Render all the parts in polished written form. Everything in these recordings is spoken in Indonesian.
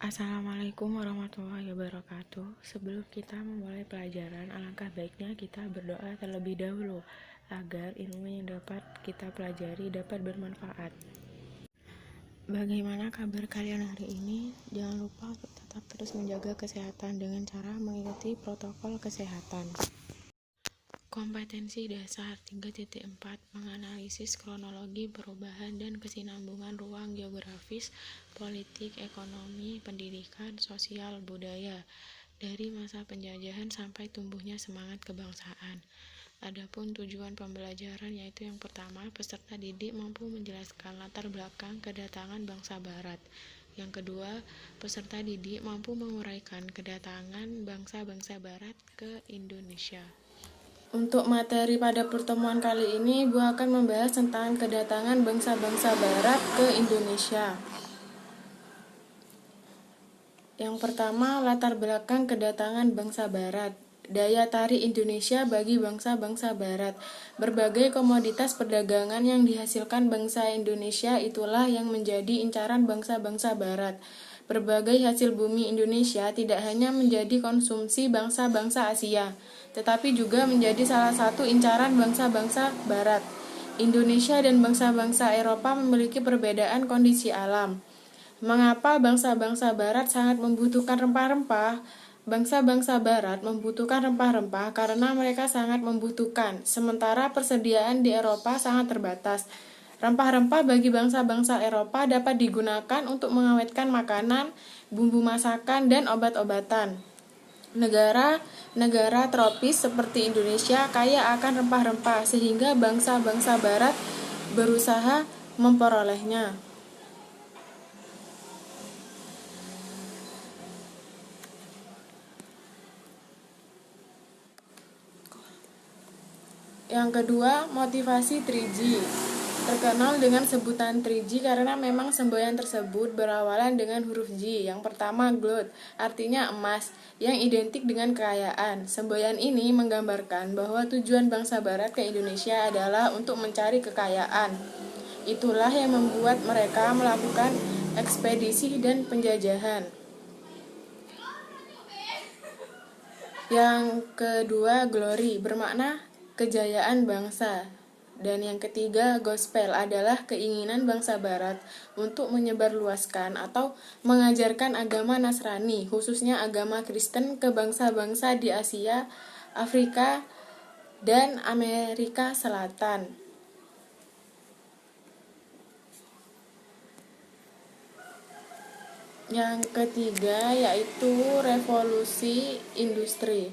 Assalamualaikum warahmatullahi wabarakatuh. Sebelum kita memulai pelajaran, alangkah baiknya kita berdoa terlebih dahulu agar ilmu yang dapat kita pelajari dapat bermanfaat. Bagaimana kabar kalian hari ini? Jangan lupa untuk tetap terus menjaga kesehatan dengan cara mengikuti protokol kesehatan. Kompetensi dasar 3.4 menganalisis kronologi perubahan dan kesinambungan ruang geografis, politik, ekonomi, pendidikan, sosial, budaya dari masa penjajahan sampai tumbuhnya semangat kebangsaan. Adapun tujuan pembelajaran yaitu yang pertama, peserta didik mampu menjelaskan latar belakang kedatangan bangsa barat. Yang kedua, peserta didik mampu menguraikan kedatangan bangsa-bangsa barat ke Indonesia. Untuk materi pada pertemuan kali ini, gue akan membahas tentang kedatangan bangsa-bangsa barat ke Indonesia. Yang pertama, latar belakang kedatangan bangsa barat. Daya tarik Indonesia bagi bangsa-bangsa barat. Berbagai komoditas perdagangan yang dihasilkan bangsa Indonesia itulah yang menjadi incaran bangsa-bangsa barat. Berbagai hasil bumi Indonesia tidak hanya menjadi konsumsi bangsa-bangsa Asia, tetapi juga menjadi salah satu incaran bangsa-bangsa barat. Indonesia dan bangsa-bangsa Eropa memiliki perbedaan kondisi alam. Mengapa bangsa-bangsa barat sangat membutuhkan rempah-rempah? Bangsa-bangsa barat membutuhkan rempah-rempah karena mereka sangat membutuhkan, sementara persediaan di Eropa sangat terbatas. Rempah-rempah bagi bangsa-bangsa Eropa dapat digunakan untuk mengawetkan makanan, bumbu masakan, dan obat-obatan. Negara tropis seperti Indonesia kaya akan rempah-rempah sehingga bangsa-bangsa barat berusaha memperolehnya. Yang kedua, motivasi 3G. Terkenal dengan sebutan 3G karena memang semboyan tersebut berawalan dengan huruf G. Yang pertama, gold, artinya emas, yang identik dengan kekayaan. Semboyan ini menggambarkan bahwa tujuan bangsa barat ke Indonesia adalah untuk mencari kekayaan. Itulah yang membuat mereka melakukan ekspedisi dan penjajahan. Yang kedua, glory, bermakna kejayaan bangsa. Dan yang ketiga, gospel adalah keinginan bangsa barat untuk menyebarluaskan atau mengajarkan agama Nasrani, khususnya agama Kristen ke bangsa-bangsa di Asia, Afrika, dan Amerika Selatan. Yang ketiga yaitu revolusi industri.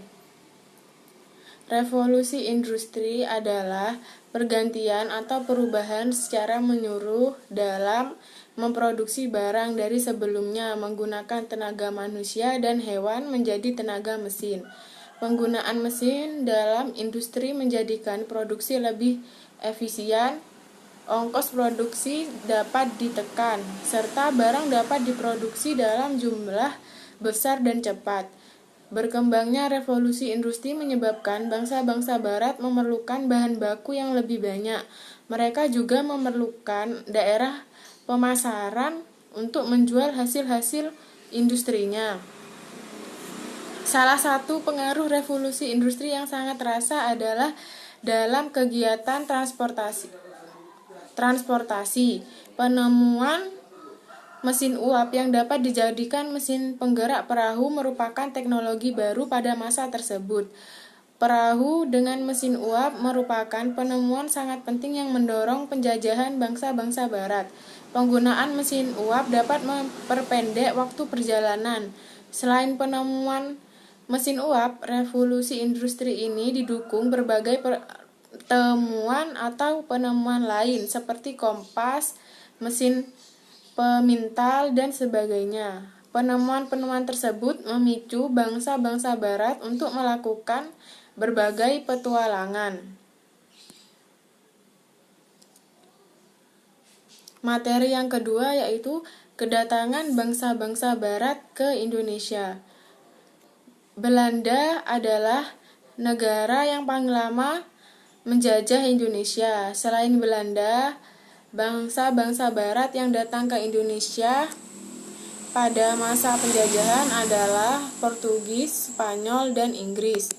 Revolusi industri adalah pergantian atau perubahan secara menyeluruh dalam memproduksi barang dari sebelumnya menggunakan tenaga manusia dan hewan menjadi tenaga mesin. Penggunaan mesin dalam industri menjadikan produksi lebih efisien, ongkos produksi dapat ditekan, serta barang dapat diproduksi dalam jumlah besar dan cepat. Berkembangnya revolusi industri menyebabkan bangsa-bangsa barat memerlukan bahan baku yang lebih banyak. Mereka juga memerlukan daerah pemasaran untuk menjual hasil-hasil industrinya. Salah satu pengaruh revolusi industri yang sangat terasa adalah dalam kegiatan transportasi. Penemuan mesin uap yang dapat dijadikan mesin penggerak perahu merupakan teknologi baru pada masa tersebut. Perahu dengan mesin uap merupakan penemuan sangat penting yang mendorong penjajahan bangsa-bangsa barat. Penggunaan mesin uap dapat memperpendek waktu perjalanan. Selain penemuan mesin uap, revolusi industri ini didukung berbagai temuan atau penemuan lain seperti kompas, mesin pemintal, dan sebagainya. Penemuan-penemuan tersebut memicu bangsa-bangsa barat untuk melakukan berbagai petualangan. Materi yang kedua yaitu kedatangan bangsa-bangsa barat ke Indonesia. Belanda adalah negara yang paling lama menjajah Indonesia. Selain Belanda, bangsa-bangsa barat yang datang ke Indonesia pada masa penjajahan adalah Portugis, Spanyol, dan Inggris.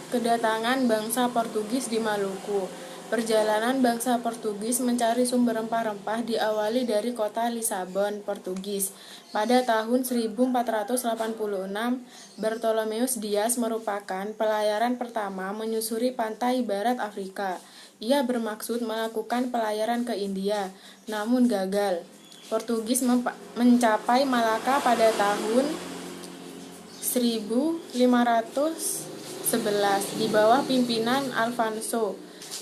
Kedatangan bangsa Portugis di Maluku. Perjalanan bangsa Portugis mencari sumber rempah-rempah diawali dari kota Lisabon, Portugis. Pada tahun 1486, Bartolomeus Dias merupakan pelayaran pertama menyusuri pantai barat Afrika. Ia bermaksud melakukan pelayaran ke India, namun gagal. Portugis mencapai Malaka pada tahun 1511 di bawah pimpinan Alfonso.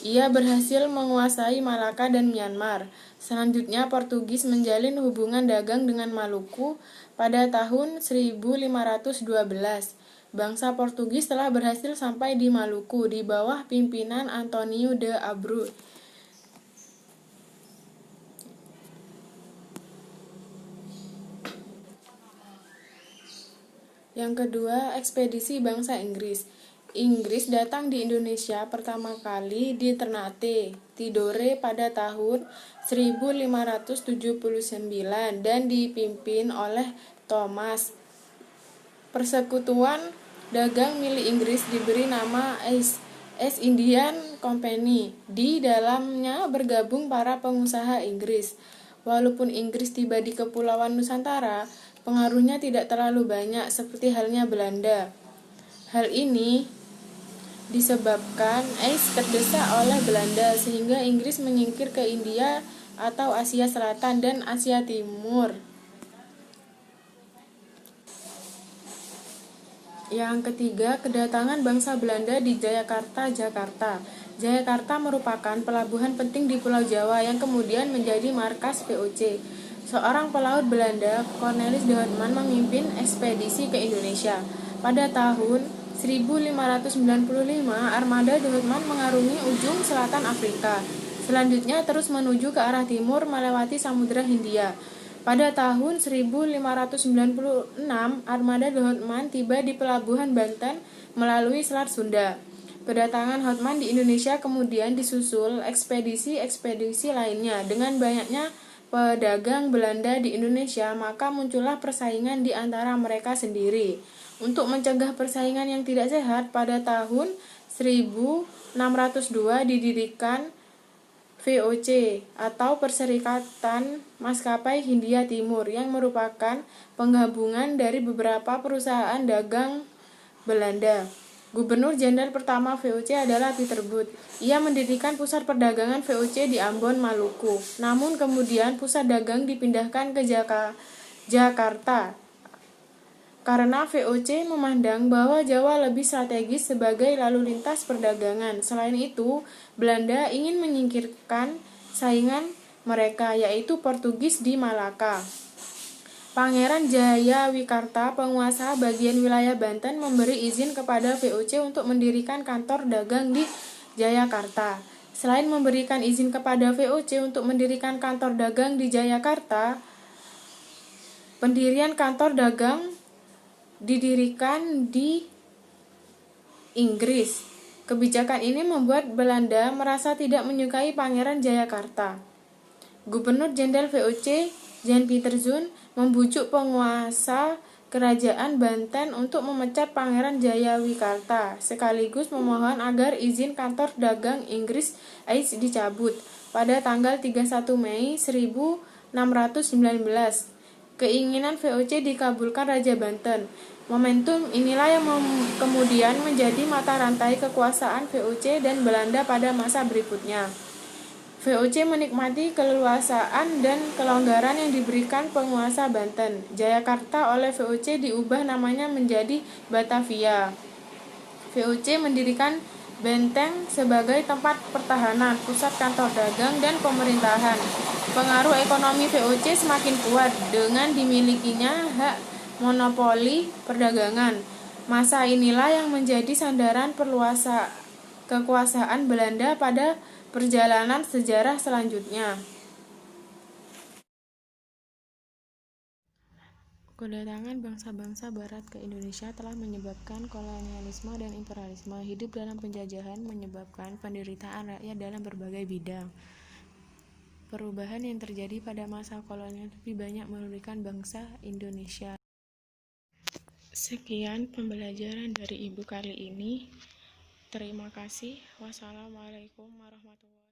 Ia berhasil menguasai Malaka dan Myanmar. Selanjutnya Portugis menjalin hubungan dagang dengan Maluku pada tahun 1512. Bangsa Portugis telah berhasil sampai di Maluku di bawah pimpinan Antonio de Abreu. Yang kedua, ekspedisi bangsa Inggris. Inggris datang di Indonesia pertama kali di Ternate, Tidore pada tahun 1579 dan dipimpin oleh Thomas. Persekutuan dagang milik Inggris diberi nama East Indian Company. Di dalamnya bergabung para pengusaha Inggris. Walaupun Inggris tiba di Kepulauan Nusantara, pengaruhnya tidak terlalu banyak seperti halnya Belanda. Hal ini disebabkan East terdesak oleh Belanda sehingga Inggris menyingkir ke India atau Asia Selatan dan Asia Timur. Yang ketiga, kedatangan bangsa Belanda di Jayakarta, Jakarta. Jayakarta merupakan pelabuhan penting di Pulau Jawa yang kemudian menjadi markas VOC. Seorang pelaut Belanda, Cornelis de Houtman, memimpin ekspedisi ke Indonesia. Pada tahun 1595, armada de Houtman mengarungi ujung selatan Afrika. Selanjutnya terus menuju ke arah timur melewati Samudra Hindia. Pada tahun 1596, armada de Houtman tiba di pelabuhan Banten melalui Selat Sunda. Kedatangan Houtman di Indonesia kemudian disusul ekspedisi-ekspedisi lainnya. Dengan banyaknya pedagang Belanda di Indonesia, maka muncullah persaingan di antara mereka sendiri. Untuk mencegah persaingan yang tidak sehat, pada tahun 1602 didirikan VOC atau Perserikatan Maskapai Hindia Timur yang merupakan penggabungan dari beberapa perusahaan dagang Belanda. Gubernur Jenderal pertama VOC adalah Peter Booth. Ia mendirikan pusat perdagangan VOC di Ambon, Maluku. Namun kemudian pusat dagang dipindahkan ke Jakarta karena VOC memandang bahwa Jawa lebih strategis sebagai lalu lintas perdagangan. Selain itu, Belanda ingin menyingkirkan saingan mereka, yaitu Portugis di Malaka. Pangeran Jayawikarta, penguasa bagian wilayah Banten, memberi izin kepada VOC untuk mendirikan kantor dagang di Jayakarta. Selain memberikan izin kepada VOC untuk mendirikan kantor dagang di Jayakarta, pendirian kantor dagang didirikan di Inggris. Kebijakan ini membuat Belanda merasa tidak menyukai Pangeran Jayakarta. Gubernur Jenderal VOC, Jan Pieterszoon, membujuk penguasa kerajaan Banten untuk memecat Pangeran Jayawikarta, sekaligus memohon agar izin kantor dagang Inggris East dicabut. Pada tanggal 31 Mei 1619, keinginan VOC dikabulkan Raja Banten. Momentum inilah yang kemudian menjadi mata rantai kekuasaan VOC dan Belanda pada masa berikutnya. VOC menikmati keleluasaan dan kelonggaran yang diberikan penguasa Banten. Jayakarta oleh VOC diubah namanya menjadi Batavia. VOC mendirikan benteng sebagai tempat pertahanan, pusat kantor dagang, dan pemerintahan. Pengaruh ekonomi VOC semakin kuat dengan dimilikinya hak monopoli perdagangan. Masa inilah yang menjadi sandaran kekuasaan Belanda pada perjalanan sejarah selanjutnya. Kedatangan bangsa-bangsa barat ke Indonesia telah menyebabkan kolonialisme dan imperialisme. Hidup dalam penjajahan menyebabkan penderitaan rakyat dalam berbagai bidang. perubahan yang terjadi pada masa kolonial lebih banyak merugikan bangsa Indonesia. Sekian pembelajaran dari Ibu kali ini. Terima kasih. Wassalamualaikum warahmatullahi wabarakatuh.